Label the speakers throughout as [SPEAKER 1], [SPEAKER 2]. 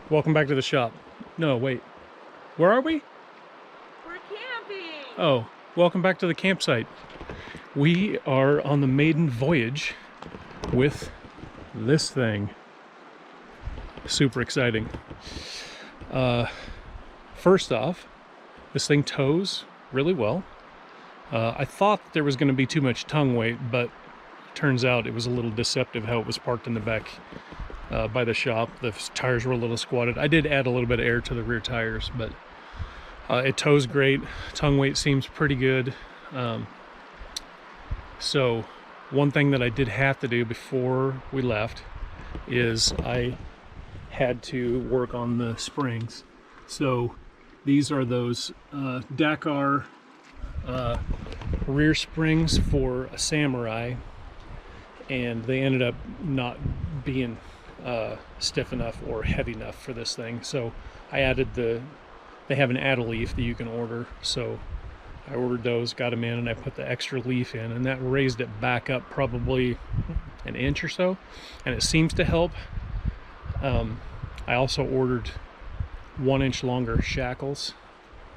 [SPEAKER 1] Welcome back to the shop. No, wait. Where are we?
[SPEAKER 2] We're camping!
[SPEAKER 1] Oh, welcome back to the campsite. We are on the maiden voyage with this thing. Super exciting. First off, this thing tows really well. I thought there was going to be too much tongue weight, but turns out it was a little deceptive how it was parked in the back by the shop. The tires were a little squatted. I did add a little bit of air to the rear tires, but it tows great. Tongue weight seems pretty good. So one thing that I did have to do before we left is I had to work on the springs. So these are those Dakar rear springs for a Samurai, and they ended up not being stiff enough or heavy enough for this thing. So I added they have an add a leaf that you can order. So I ordered those, got them in, and I put the extra leaf in, and that raised it back up probably an inch or so, and it seems to help. I also ordered 1 inch longer shackles.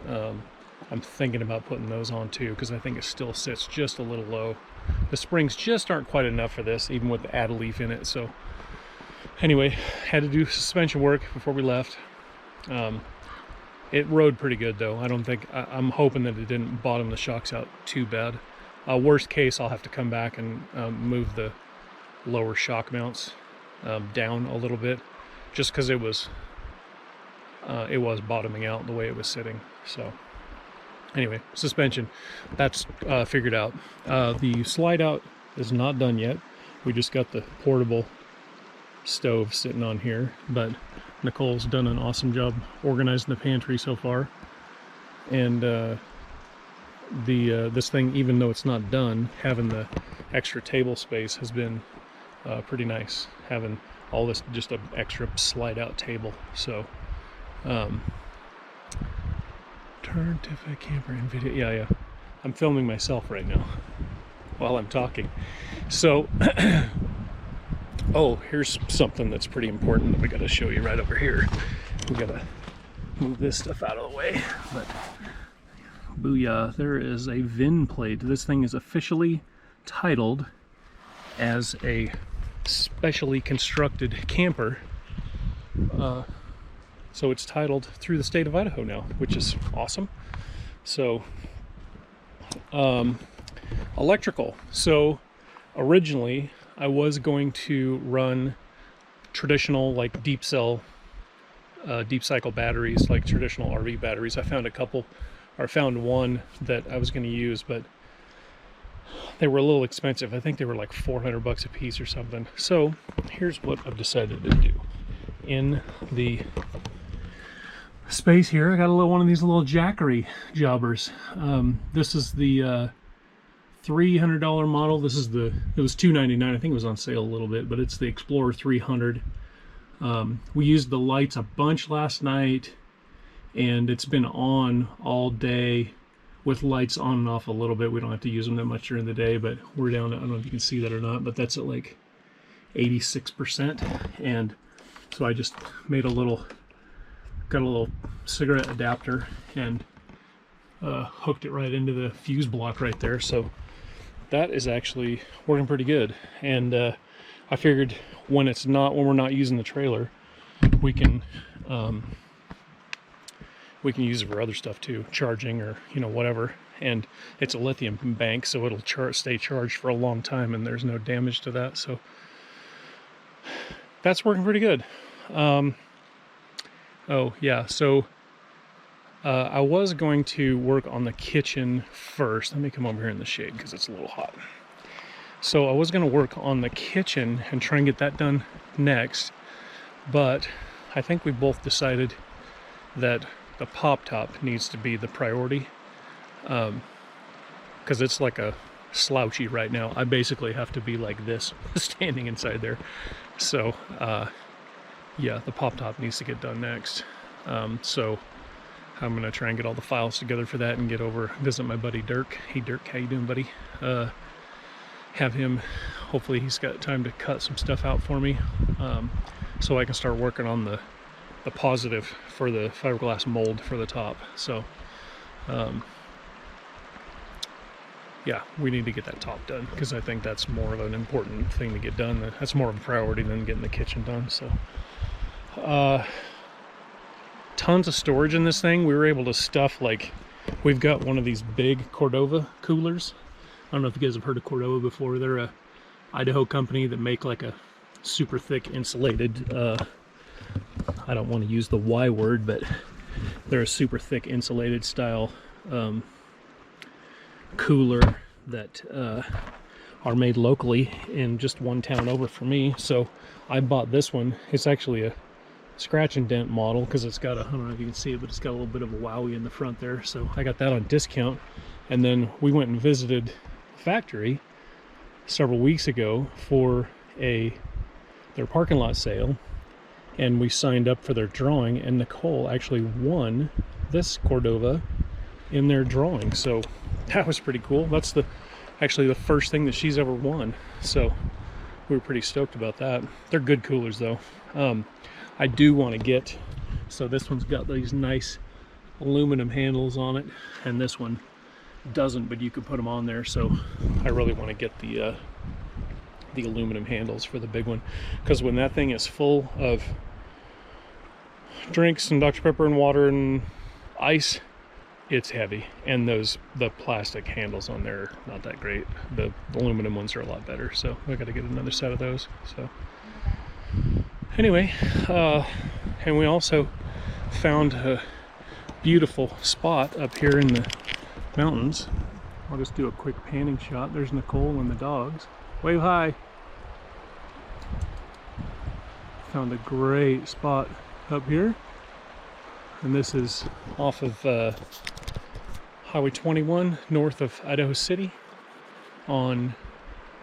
[SPEAKER 1] I'm thinking about putting those on too, because I think it still sits just a little low. The springs just aren't quite enough for this, even with the add a leaf in it. So anyway, had to do suspension work before we left. It rode pretty good though. I'm hoping that it didn't bottom the shocks out too bad. Worst case, I'll have to come back and move the lower shock mounts down a little bit, just because it was bottoming out the way it was sitting. So anyway, suspension, that's figured out. The slide out is not done yet. We just got the portable stove sitting on here, but Nicole's done an awesome job organizing the pantry so far. And this thing, even though it's not done, having the extra table space has been pretty nice. Having all this, just an extra slide out table. So turn to the camera and video. Yeah. I'm filming myself right now while I'm talking. So, oh, here's something that's pretty important that we got to show you right over here. We got to move this stuff out of the way. But booyah, there is a VIN plate. This thing is officially titled as a specially constructed camper. So it's titled through the state of Idaho now, which is awesome. So, electrical. So originally I was going to run traditional, like deep cycle batteries, like traditional RV batteries. I found one that I was going to use, but they were a little expensive. I think they were like $400 a piece or something. So here's what I've decided to do. In the space here, I got one of these little Jackery jobbers. This is the $300 model. It was $299. I think it was on sale a little bit, but it's the Explorer 300. We used the lights a bunch last night, and it's been on all day with lights on and off a little bit. We don't have to use them that much during the day, but we're down to, I don't know if you can see that or not, but that's at like 86%. And so I just made got a little cigarette adapter and hooked it right into the fuse block right there. So that is actually working pretty good. And I figured when we're not using the trailer, we can use it for other stuff too, charging or whatever. And it's a lithium bank, so it'll stay charged for a long time, and there's no damage to that. So that's working pretty good. Oh yeah, so I was going to work on the kitchen first. Let me come over here in the shade because it's a little hot. So I was going to work on the kitchen and try and get that done next, but I think we both decided that the pop top needs to be the priority, because it's like a slouchy right now. I basically have to be like this standing inside there. So yeah, the pop top needs to get done next. So I'm gonna try and get all the files together for that and get over, visit my buddy Dirk. Hey Dirk, how you doing, buddy? Have him, hopefully he's got time to cut some stuff out for me, so I can start working on the the positive for the fiberglass mold for the top. So yeah, we need to get that top done, because I think that's more of an important thing to get done. That's more of a priority than getting the kitchen done. So tons of storage in this thing. We were able to stuff, like, we've got one of these big Cordova coolers. I don't know if you guys have heard of Cordova before. They're a Idaho company that make like a super thick insulated, I don't want to use the Y word, but they're a super thick insulated style cooler that are made locally in just one town over for me. So I bought this one. It's actually a scratch and dent model, because it's got a, I don't know if you can see it, but it's got a little bit of a wowie in the front there. So I got that on discount. And then we went and visited the factory several weeks ago for their parking lot sale, and we signed up for their drawing, and Nicole actually won this Cordova in their drawing. So that was pretty cool. That's actually the first thing that she's ever won. So we were pretty stoked about that. They're good coolers though. I do want to get, so this one's got these nice aluminum handles on it, and this one doesn't, but you could put them on there. So I really want to get the aluminum handles for the big one, because when that thing is full of drinks and Dr. Pepper and water and ice, it's heavy, and the plastic handles on there are not that great. The aluminum ones are a lot better, so I got to get another set of those. So anyway, and we also found a beautiful spot up here in the mountains. I'll just do a quick panning shot. There's Nicole and the dogs. Wave hi. Found a great spot up here, and this is off of Highway 21 north of Idaho City on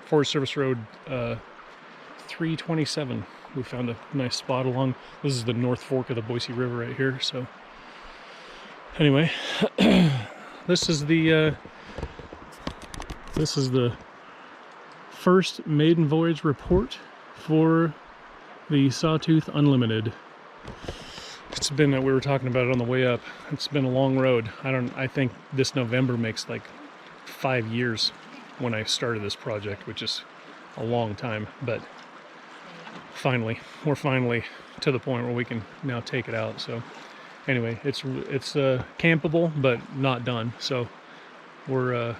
[SPEAKER 1] Forest Service Road 327. We found a nice spot along, this is the North Fork of the Boise River right here. So anyway, this is the first maiden voyage report for the Sawtooth Unlimited. It's been, we were talking about it on the way up, it's been a long road. I think this November makes like 5 years when I started this project, which is a long time, but we're finally to the point where we can now take it out. So anyway, it's campable but not done. So we're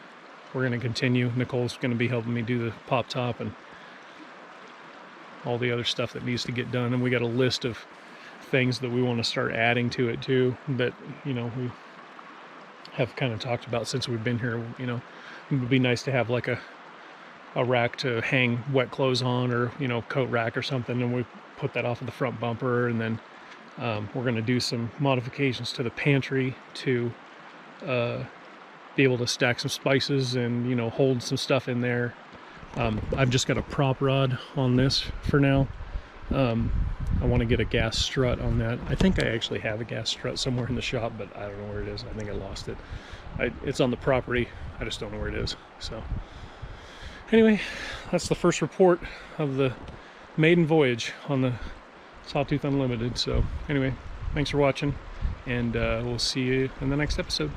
[SPEAKER 1] going to continue. Nicole's going to be helping me do the pop top and all the other stuff that needs to get done, and we got a list of things that we want to start adding to it too, that, you know, we have kind of talked about since we've been here. You know, it would be nice to have like a rack to hang wet clothes on, or, you know, coat rack or something, and we put that off of the front bumper. And then we're going to do some modifications to the pantry to be able to stack some spices and, you know, hold some stuff in there. I've just got a prop rod on this for now. I want to get a gas strut on that. I think I actually have a gas strut somewhere in the shop, but I don't know where it is. I think I lost it. It's on the property. I just don't know where it is. So anyway, that's the first report of the maiden voyage on the Sawtooth Unlimited. So anyway, thanks for watching, and we'll see you in the next episode.